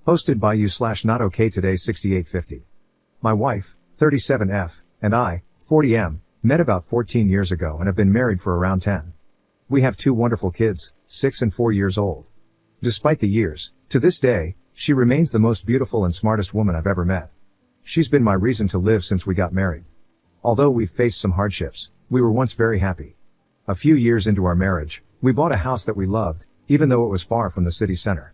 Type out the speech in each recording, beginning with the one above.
Hosted by you slash not okay today 6850. My wife, 37F, and I, 40M, met about 14 years ago and have been married for around 10. We have two wonderful kids, 6 and 4 years old. Despite the years, to this day, she remains the most beautiful and smartest woman I've ever met. She's been my reason to live since we got married. Although we've faced some hardships, we were once very happy. A few years into our marriage, we bought a house that we loved, even though it was far from the city center.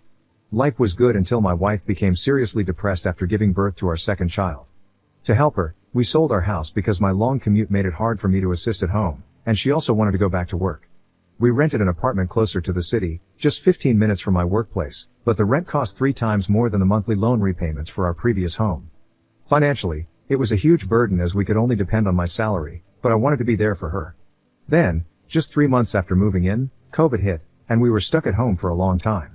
Life was good until my wife became seriously depressed after giving birth to our second child. To help her, we sold our house because my long commute made it hard for me to assist at home, and she also wanted to go back to work. We rented an apartment closer to the city, just 15 minutes from my workplace, but the rent cost 3 times more than the monthly loan repayments for our previous home. Financially, it was a huge burden as we could only depend on my salary, but I wanted to be there for her. Then, just 3 months after moving in, COVID hit, and we were stuck at home for a long time.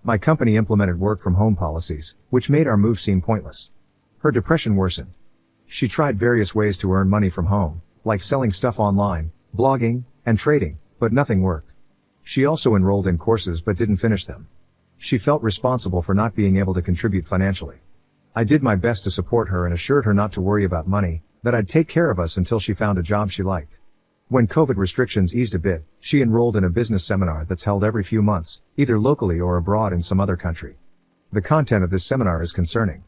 My company implemented work from home policies, which made our move seem pointless. Her depression worsened. She tried various ways to earn money from home, like selling stuff online, blogging, and trading, but nothing worked. She also enrolled in courses but didn't finish them. She felt responsible for not being able to contribute financially. I did my best to support her and assured her not to worry about money, that I'd take care of us until she found a job she liked. When COVID restrictions eased a bit, she enrolled in a business seminar that's held every few months, either locally or abroad in some other country. The content of this seminar is concerning.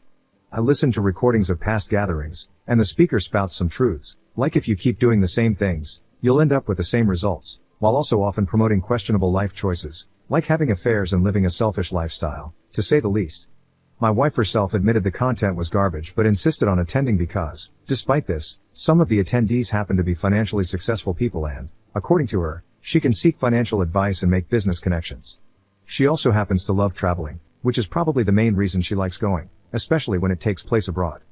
I listened to recordings of past gatherings, and the speaker spouts some truths, like if you keep doing the same things, you'll end up with the same results, while also often promoting questionable life choices, like having affairs and living a selfish lifestyle, to say the least. My wife herself admitted the content was garbage but insisted on attending because, despite this, some of the attendees happen to be financially successful people and, according to her, she can seek financial advice and make business connections. She also happens to love traveling, which is probably the main reason she likes going, especially when it takes place abroad.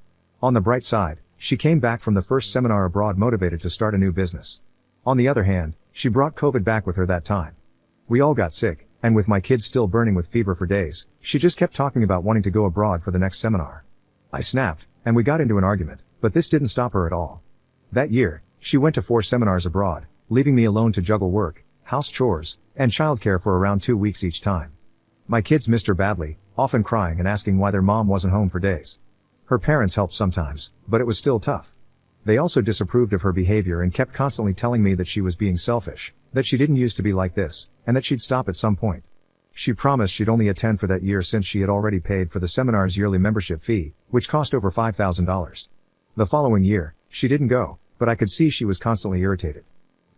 On the bright side, she came back from the first seminar abroad motivated to start a new business. On the other hand, she brought COVID back with her that time. We all got sick, and with my kids still burning with fever for days, she just kept talking about wanting to go abroad for the next seminar. I snapped, and we got into an argument, but this didn't stop her at all. That year, she went to 4 seminars abroad, leaving me alone to juggle work, house chores, and childcare for around 2 weeks each time. My kids missed her badly, often crying and asking why their mom wasn't home for days. Her parents helped sometimes, but it was still tough. They also disapproved of her behavior and kept constantly telling me that she was being selfish, that she didn't used to be like this, and that she'd stop at some point. She promised she'd only attend for that year since she had already paid for the seminar's yearly membership fee, which cost over $5,000. The following year, she didn't go, but I could see she was constantly irritated.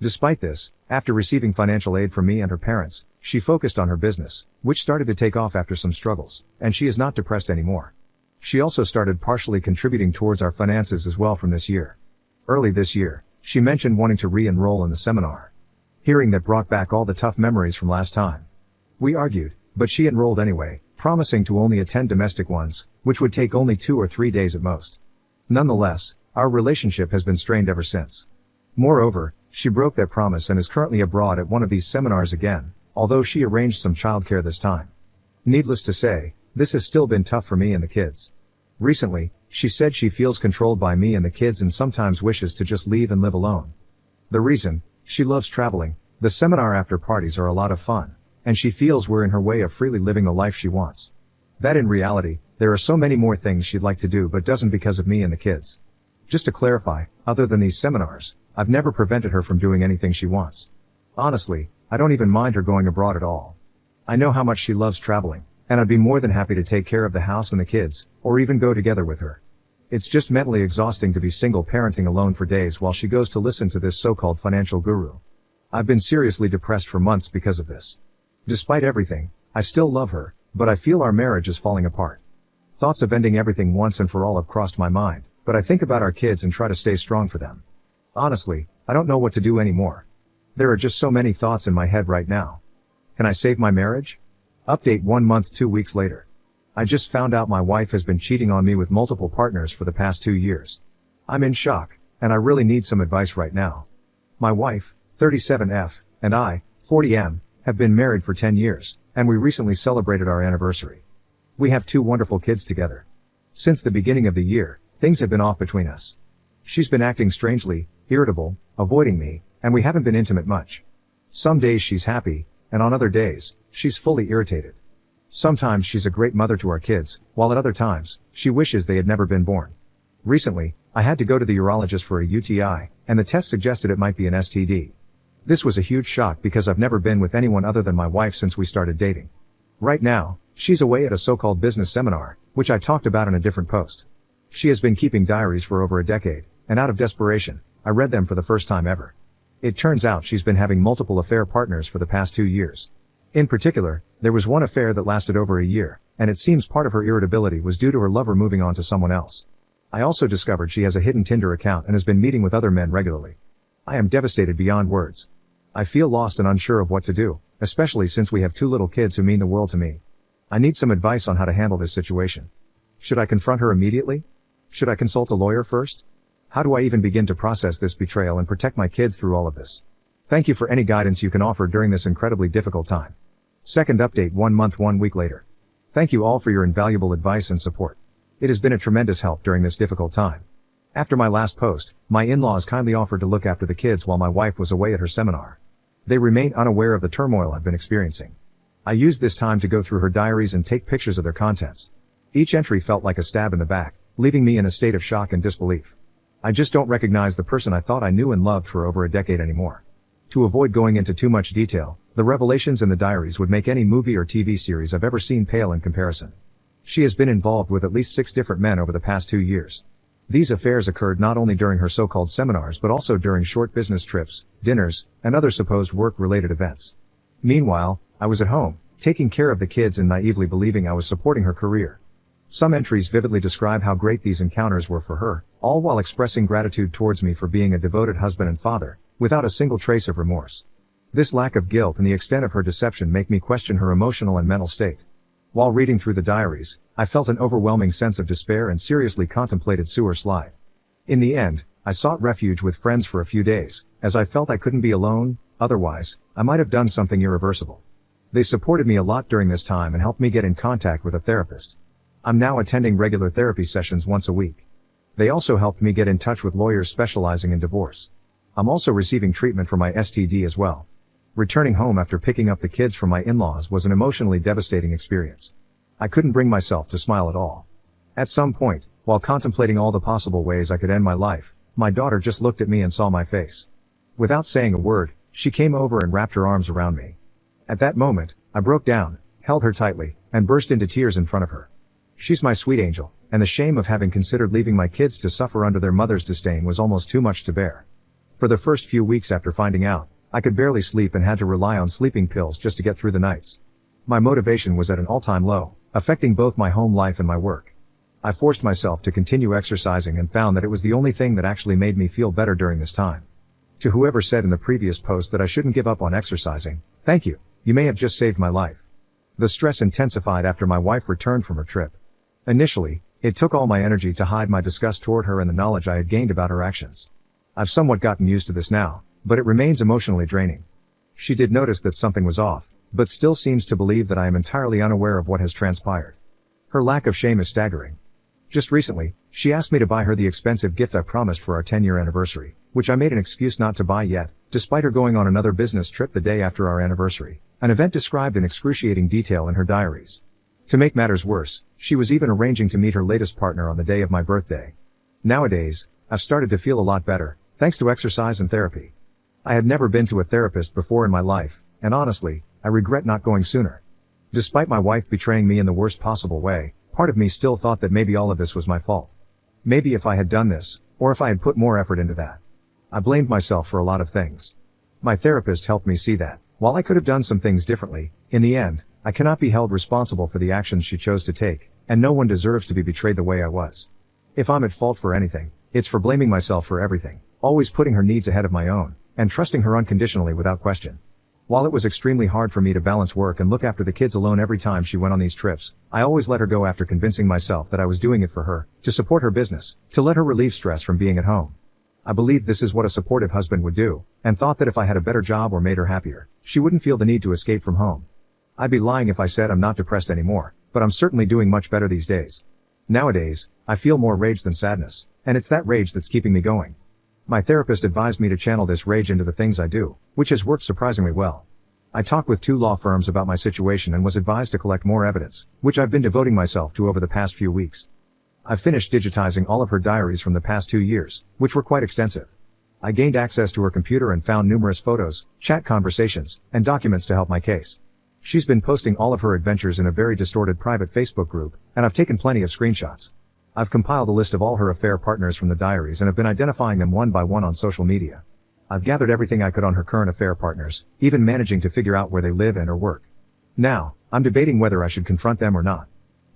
Despite this, after receiving financial aid from me and her parents, she focused on her business, which started to take off after some struggles, and she is not depressed anymore. She also started partially contributing towards our finances as well from this year. Early this year, she mentioned wanting to re-enroll in the seminar. Hearing that brought back all the tough memories from last time. We argued, but she enrolled anyway, promising to only attend domestic ones, which would take only 2 or 3 days at most. Nonetheless, our relationship has been strained ever since. Moreover, she broke that promise and is currently abroad at one of these seminars again, although she arranged some childcare this time. Needless to say, this has still been tough for me and the kids. Recently, she said she feels controlled by me and the kids and sometimes wishes to just leave and live alone. The reason? She loves traveling, the seminar after parties are a lot of fun, and she feels we're in her way of freely living the life she wants. That in reality, there are so many more things she'd like to do but doesn't because of me and the kids. Just to clarify, other than these seminars, I've never prevented her from doing anything she wants. Honestly, I don't even mind her going abroad at all. I know how much she loves traveling, and I'd be more than happy to take care of the house and the kids, or even go together with her. It's just mentally exhausting to be single parenting alone for days while she goes to listen to this so-called financial guru. I've been seriously depressed for months because of this. Despite everything, I still love her, but I feel our marriage is falling apart. Thoughts of ending everything once and for all have crossed my mind, but I think about our kids and try to stay strong for them. Honestly, I don't know what to do anymore. There are just so many thoughts in my head right now. Can I save my marriage? Update 1 month 2 weeks later. I just found out my wife has been cheating on me with multiple partners for the past 2 years. I'm in shock, and I really need some advice right now. My wife, 37F, and I, 40M, have been married for 10 years, and we recently celebrated our anniversary. We have 2 wonderful kids together. Since the beginning of the year, things have been off between us. She's been acting strangely, irritable, avoiding me, and we haven't been intimate much. Some days she's happy, and on other days, she's fully irritated. Sometimes she's a great mother to our kids, while at other times, she wishes they had never been born. Recently, I had to go to the urologist for a UTI, and the test suggested it might be an STD. This was a huge shock because I've never been with anyone other than my wife since we started dating. Right now, she's away at a so-called business seminar, which I talked about in a different post. She has been keeping diaries for over a decade, and out of desperation, I read them for the first time ever. It turns out she's been having multiple affair partners for the past 2 years. In particular, there was one affair that lasted over a year, and it seems part of her irritability was due to her lover moving on to someone else. I also discovered she has a hidden Tinder account and has been meeting with other men regularly. I am devastated beyond words. I feel lost and unsure of what to do, especially since we have 2 little kids who mean the world to me. I need some advice on how to handle this situation. Should I confront her immediately? Should I consult a lawyer first? How do I even begin to process this betrayal and protect my kids through all of this? Thank you for any guidance you can offer during this incredibly difficult time. Second update 1 month 1 week later. Thank you all for your invaluable advice and support. It has been a tremendous help during this difficult time. After my last post, my in-laws kindly offered to look after the kids while my wife was away at her seminar. They remain unaware of the turmoil I've been experiencing. I used this time to go through her diaries and take pictures of their contents. Each entry felt like a stab in the back, leaving me in a state of shock and disbelief. I just don't recognize the person I thought I knew and loved for over a decade anymore. To avoid going into too much detail, the revelations in the diaries would make any movie or TV series I've ever seen pale in comparison. She has been involved with at least 6 different men over the past 2 years. These affairs occurred not only during her so-called seminars but also during short business trips, dinners, and other supposed work-related events. Meanwhile, I was at home, taking care of the kids and naively believing I was supporting her career. Some entries vividly describe how great these encounters were for her, all while expressing gratitude towards me for being a devoted husband and father, without a single trace of remorse. This lack of guilt and the extent of her deception make me question her emotional and mental state. While reading through the diaries, I felt an overwhelming sense of despair and seriously contemplated suicide. In the end, I sought refuge with friends for a few days, as I felt I couldn't be alone, otherwise, I might have done something irreversible. They supported me a lot during this time and helped me get in contact with a therapist. I'm now attending regular therapy sessions once a week. They also helped me get in touch with lawyers specializing in divorce. I'm also receiving treatment for my STD as well. Returning home after picking up the kids from my in-laws was an emotionally devastating experience. I couldn't bring myself to smile at all. At some point, while contemplating all the possible ways I could end my life, my daughter just looked at me and saw my face. Without saying a word, she came over and wrapped her arms around me. At that moment, I broke down, held her tightly, and burst into tears in front of her. She's my sweet angel, and the shame of having considered leaving my kids to suffer under their mother's disdain was almost too much to bear. For the first few weeks after finding out, I could barely sleep and had to rely on sleeping pills just to get through the nights. My motivation was at an all-time low, affecting both my home life and my work. I forced myself to continue exercising and found that it was the only thing that actually made me feel better during this time. To whoever said in the previous post that I shouldn't give up on exercising, thank you, you may have just saved my life. The stress intensified after my wife returned from her trip. Initially, it took all my energy to hide my disgust toward her and the knowledge I had gained about her actions. I've somewhat gotten used to this now, but it remains emotionally draining. She did notice that something was off, but still seems to believe that I am entirely unaware of what has transpired. Her lack of shame is staggering. Just recently, she asked me to buy her the expensive gift I promised for our 10-year anniversary, which I made an excuse not to buy yet, despite her going on another business trip the day after our anniversary, an event described in excruciating detail in her diaries. To make matters worse, she was even arranging to meet her latest partner on the day of my birthday. Nowadays, I've started to feel a lot better, thanks to exercise and therapy. I had never been to a therapist before in my life, and honestly, I regret not going sooner. Despite my wife betraying me in the worst possible way, part of me still thought that maybe all of this was my fault. Maybe if I had done this, or if I had put more effort into that. I blamed myself for a lot of things. My therapist helped me see that, while I could have done some things differently, in the end, I cannot be held responsible for the actions she chose to take, and no one deserves to be betrayed the way I was. If I'm at fault for anything, it's for blaming myself for everything, always putting her needs ahead of my own, and trusting her unconditionally without question. While it was extremely hard for me to balance work and look after the kids alone every time she went on these trips, I always let her go after convincing myself that I was doing it for her, to support her business, to let her relieve stress from being at home. I believed this is what a supportive husband would do, and thought that if I had a better job or made her happier, she wouldn't feel the need to escape from home. I'd be lying if I said I'm not depressed anymore, but I'm certainly doing much better these days. Nowadays, I feel more rage than sadness, and it's that rage that's keeping me going. My therapist advised me to channel this rage into the things I do, which has worked surprisingly well. I talked with 2 law firms about my situation and was advised to collect more evidence, which I've been devoting myself to over the past few weeks. I've finished digitizing all of her diaries from the past 2 years, which were quite extensive. I gained access to her computer and found numerous photos, chat conversations, and documents to help my case. She's been posting all of her adventures in a very distorted private Facebook group, and I've taken plenty of screenshots. I've compiled a list of all her affair partners from the diaries and have been identifying them one by one on social media. I've gathered everything I could on her current affair partners, even managing to figure out where they live and or work. Now, I'm debating whether I should confront them or not.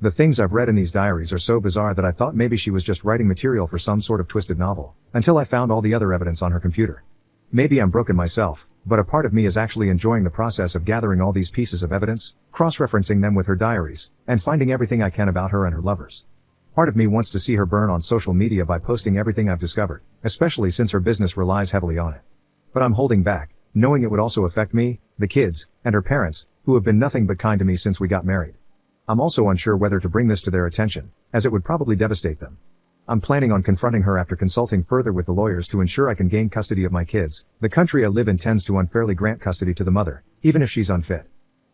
The things I've read in these diaries are so bizarre that I thought maybe she was just writing material for some sort of twisted novel, until I found all the other evidence on her computer. Maybe I'm broken myself, but a part of me is actually enjoying the process of gathering all these pieces of evidence, cross-referencing them with her diaries, and finding everything I can about her and her lovers. Part of me wants to see her burn on social media by posting everything I've discovered, especially since her business relies heavily on it. But I'm holding back, knowing it would also affect me, the kids, and her parents, who have been nothing but kind to me since we got married. I'm also unsure whether to bring this to their attention, as it would probably devastate them. I'm planning on confronting her after consulting further with the lawyers to ensure I can gain custody of my kids. The country I live in tends to unfairly grant custody to the mother, even if she's unfit.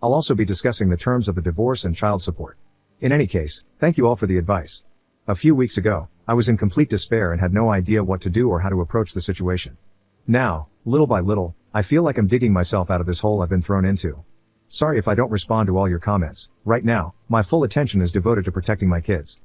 I'll also be discussing the terms of the divorce and child support. In any case, thank you all for the advice. A few weeks ago, I was in complete despair and had no idea what to do or how to approach the situation. Now, little by little, I feel like I'm digging myself out of this hole I've been thrown into. Sorry if I don't respond to all your comments. Right now, my full attention is devoted to protecting my kids.